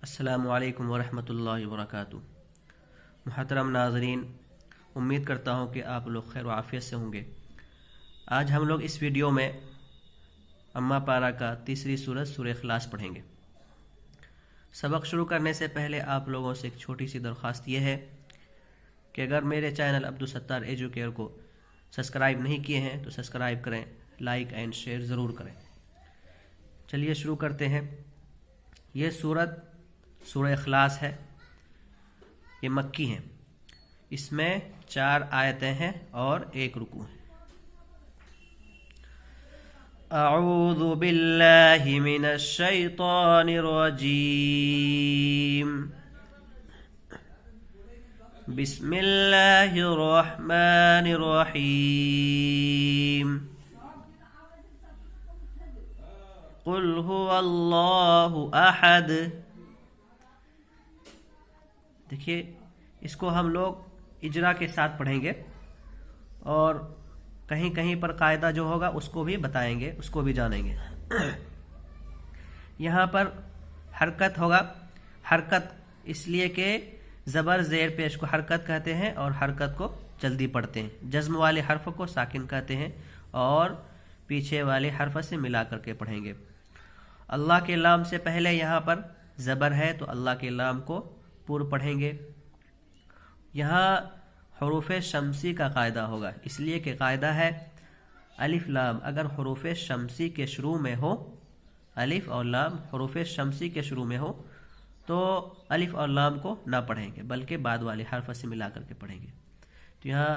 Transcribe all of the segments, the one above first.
السلام علیکم ورحمۃ اللہ وبرکاتہ۔ محترم ناظرین، امید کرتا ہوں کہ آپ لوگ خیر و عافیت سے ہوں گے۔ آج ہم لوگ اس ویڈیو میں اما پارہ کا تیسری سورت سورہ اخلاص پڑھیں گے۔ سبق شروع کرنے سے پہلے آپ لوگوں سے ایک چھوٹی سی درخواست یہ ہے کہ اگر میرے چینل عبدالستار ایجوکیئر کو سبسکرائب نہیں کیے ہیں تو سبسکرائب کریں، لائک اینڈ شیئر ضرور کریں۔ چلیے شروع کرتے ہیں۔ یہ سورت سورہ اخلاص ہے، یہ مکی ہیں، اس میں 4 آیتیں ہیں اور 1 رکوع ہے۔ اعوذ باللہ من الشیطان الرجیم، بسم اللہ الرحمن الرحیم، قل هو اللہ احد۔ دیکھیے، اس کو ہم لوگ اجرا کے ساتھ پڑھیں گے اور کہیں کہیں پر قاعدہ جو ہوگا اس کو بھی بتائیں گے، اس کو بھی جانیں گے۔ یہاں پر حرکت ہوگا، حرکت اس لیے کہ زبر زیر پیش کو حرکت کہتے ہیں اور حرکت کو جلدی پڑھتے ہیں۔ جزم والے حرف کو ساکن کہتے ہیں اور پیچھے والے حرف سے ملا کر کے پڑھیں گے۔ اللہ کے لام سے پہلے یہاں پر زبر ہے تو اللہ کے لام کو پور پڑھیں گے۔ یہاں حروف شمسی کا قاعدہ ہوگا، اس لیے کہ قاعدہ ہے الف لام اگر حروف شمسی کے شروع میں ہو، الف اور لام حروف شمسی کے شروع میں ہو تو الف اور لام کو نہ پڑھیں گے بلکہ بعد والے حرف سے ملا کر کے پڑھیں گے۔ تو یہاں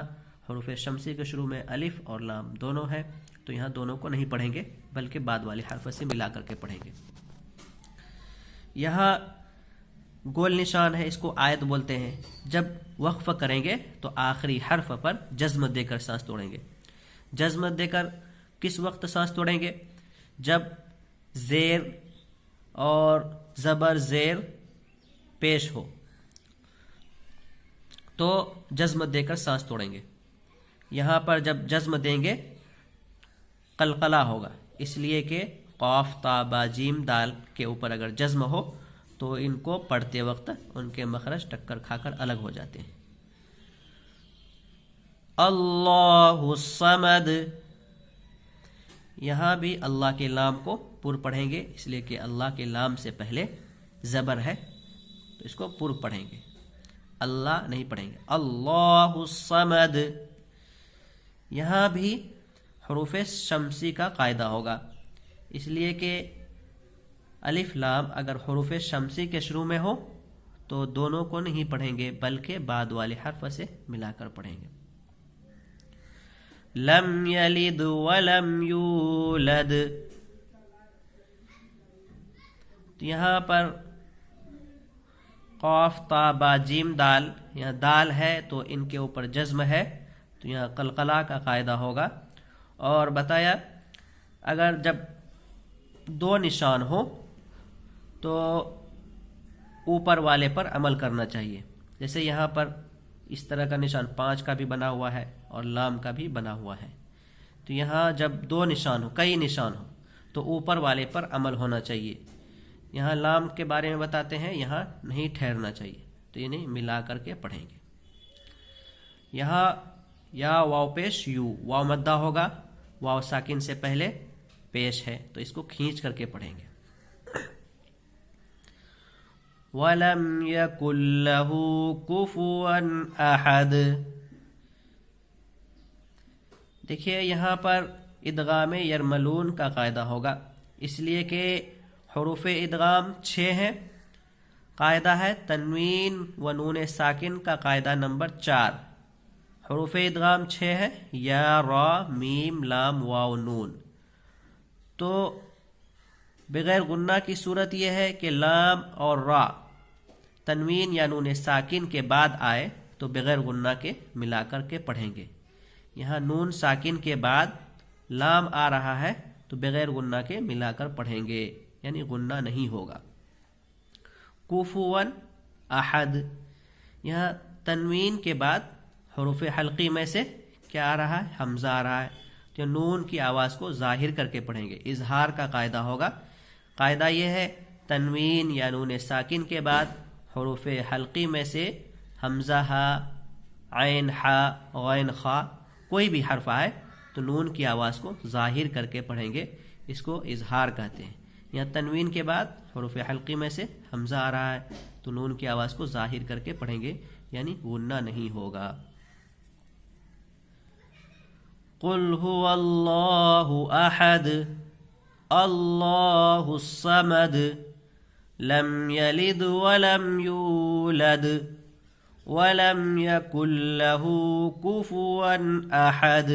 حروف شمسی کے شروع میں الف اور لام دونوں ہیں تو یہاں دونوں کو نہیں پڑھیں گے بلکہ بعد والے حرف سے ملا کر کے پڑھیں گے۔ یہاں گول نشان ہے، اس کو آیت بولتے ہیں۔ جب وقف کریں گے تو آخری حرف پر جزم دے کر سانس توڑیں گے۔ جزم دے کر کس وقت سانس توڑیں گے؟ جب زیر اور زبر زیر پیش ہو تو جزم دے کر سانس توڑیں گے۔ یہاں پر جب جزم دیں گے قلقلہ ہوگا، اس لیے کہ قاف تا با جیم دال کے اوپر اگر جزم ہو تو ان کو پڑھتے وقت ان کے مخرج ٹکر کھا کر الگ ہو جاتے ہیں۔ اللہ الصمد، یہاں بھی اللہ کے لام کو پر پڑھیں گے، اس لیے کہ اللہ کے لام سے پہلے زبر ہے تو اس کو پر پڑھیں گے، اللہ نہیں پڑھیں گے۔ اللہ الصمد، یہاں بھی حروف شمسی کا قاعدہ ہوگا، اس لیے کہ الف لام اگر حروف شمسی کے شروع میں ہو تو دونوں کو نہیں پڑھیں گے بلکہ بعد والے حرف سے ملا کر پڑھیں گے۔ لم یلد ولم یولد، تو یہاں پر قاف تا با جیم دال، یہاں دال ہے تو ان کے اوپر جزم ہے تو یہاں قلقلہ کا قاعدہ ہوگا۔ اور بتایا اگر جب 2 نشان ہو تو اوپر والے پر عمل کرنا چاہیے، جیسے یہاں پر اس طرح کا نشان 5 کا بھی بنا ہوا ہے اور لام کا بھی بنا ہوا ہے، تو یہاں جب 2 نشان ہو، کئی نشان ہو تو اوپر والے پر عمل ہونا چاہیے۔ یہاں لام کے بارے میں بتاتے ہیں، یہاں نہیں ٹھہرنا چاہیے تو یہ نہیں ملا کر کے پڑھیں گے۔ یہاں یا واو پیش یو، واو مدہ ہوگا، واو ساکن سے پہلے پیش ہے تو اس کو کھینچ کر کے پڑھیں گے۔ وَلَمْ يَكُنْ لَهُ كُفُوًا أَحَدٌ، دیکھیے یہاں پر ادغام یرملون کا قاعدہ ہوگا، اس لیے کہ حروف ادغام 6 ہیں۔ قاعدہ ہے تنوین و نون ساکن کا قاعدہ نمبر 4۔ حروف ادغام 6 ہے، یا را میم لام واو نون۔ تو بغیر غنہ کی صورت یہ ہے کہ لام اور را تنوین یا نون ساکن کے بعد آئے تو بغیر غنہ کے ملا کر کے پڑھیں گے۔ یہاں نون ساکن کے بعد لام آ رہا ہے تو بغیر غنہ کے ملا کر پڑھیں گے، یعنی غنہ نہیں ہوگا۔ کوفون احد، یہاں تنوین کے بعد حروف حلقی میں سے کیا آ رہا ہے؟ حمزہ آ رہا ہے، تو نون کی آواز کو ظاہر کر کے پڑھیں گے، اظہار کا قاعدہ ہوگا۔ قاعدہ یہ ہے تنوین یا نون ساکن کے بعد حروف حلقی میں سے حمزہ ہا، عین ہا، غین خا کوئی بھی حرف آئے تو نون کی آواز کو ظاہر کر کے پڑھیں گے، اس کو اظہار کہتے ہیں۔ یا تنوین کے بعد حروف حلقی میں سے حمزہ آ رہا ہے تو نون کی آواز کو ظاہر کر کے پڑھیں گے، یعنی غنہ نہیں ہوگا۔ قل هو اللہ احد اللہ الصمد لم یلد ولم یولد ولم یکن له کفوا احد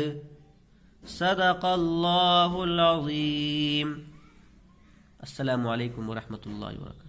صدق اللہ العظیم۔ السلام علیکم ورحمۃ اللہ وبرکاتہ۔